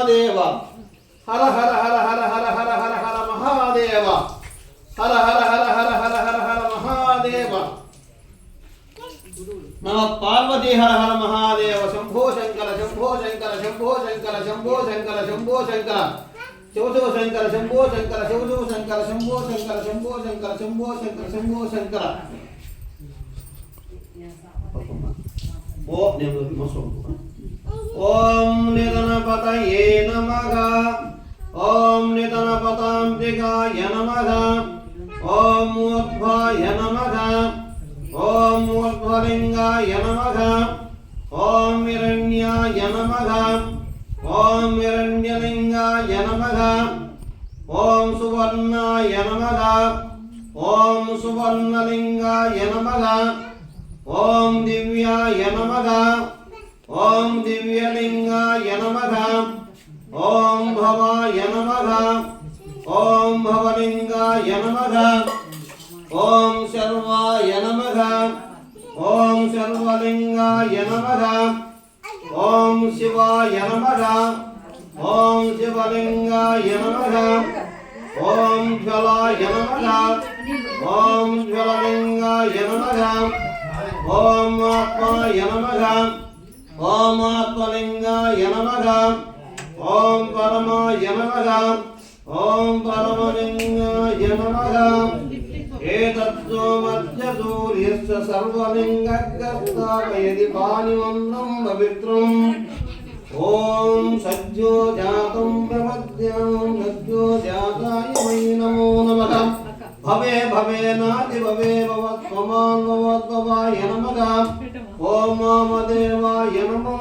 महादेव हर हर हर हर हर हर हर हर महादेव हर हर हर हर हर हर हर महादेव नमः पार्वती हर हर महादेव शंभो शंकर शंभो शंकर शंभो शंकर शंभो शंकर शंभो शंकर शंभो शंकर शंभो शंकर शंभो शंकर शंभो शंकर शंभो शंकर शंभो शंकर शंभो शंकर ओम निधनपतये नमः ओम निधनपतांतिकाय नमः ओम ऊर्ध्वाय नमः ओम ऊर्ध्वलिंगाय नमः ओम हिरण्याय नमः ओम हिरण्यलिंगाय नमः ओम सुवर्णाय नमः ओम सुवर्णलिंगाय नमः ओम दिव्याय नमः ओम दिव्यलिंगाय नमः ओम भवाय नमः ओम भवलिंगाय नमः ओम सर्वाय नमः ओम सर्वलिंगाय नमः ओम शिवाय नमः ओम शिवलिंगाय नमः ओम ज्वलाय नमः ओम ज्वललिंगाय नमः ओम आत्माय नमः ओम आत्मलिंगाय नमः ओम परमाय नमः ओम परमलिंगाय नमः एतत्सोमस्य सूर्यस्य सर्वलिंगगर्तावयति पानिमन्नं पवित्रम् ओम सज्जो जातं प्रपद्यं सज्जो जाताय वै नमो नमः भवे भवे नाति भवे भवत्वमान् भवत्ववाय नमः ओम वामदेवाय नमो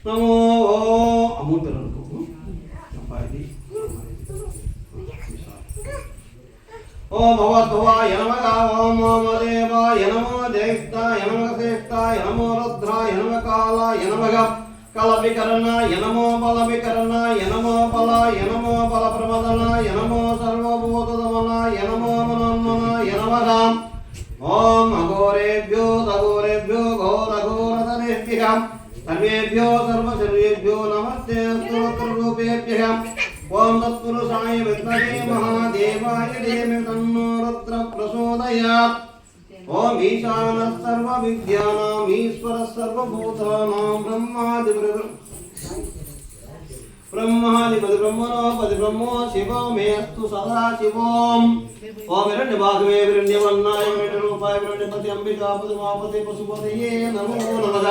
नमो अमूर्तरनको ओम भवत्ववाय नमः ओम वामदेवाय नमो ज्येष्ठाय नमः श्रेष्ठाय नमो रुद्राय नमः कालाय नमः कलविकरणाय नमो बलविकरणाय नमो बलाय नमो बलप्रमदनाय नमो सर्वभूतदमनाय नमो मनोन्मनाय नमः ओम अघोरेभ्यो तघोरेभ्यो घोरघोरतरेभ्यः सर्वेभ्यो सर्वशर्वेभ्यो नमस्ते स्तोत्ररूपेभ्यः ओम तत्पुरुषाय विद्महे महादेवाय धीमहि तन्नो रुद्र प्रचोदयात् ओम ईशानः सर्वविद्यानां ईश्वरः सर्वभूतानां ब्रह्माधिपति ब्रह्मणोपति ब्रह्मो शिवो मे अस्तु सदा शिवोम ओम हिरण्यभागवे हिरण्यवर्णाय हिरण्यरूपाय हिरण्यपति अंबिकापति उमापति पशुपतये नमो नमः।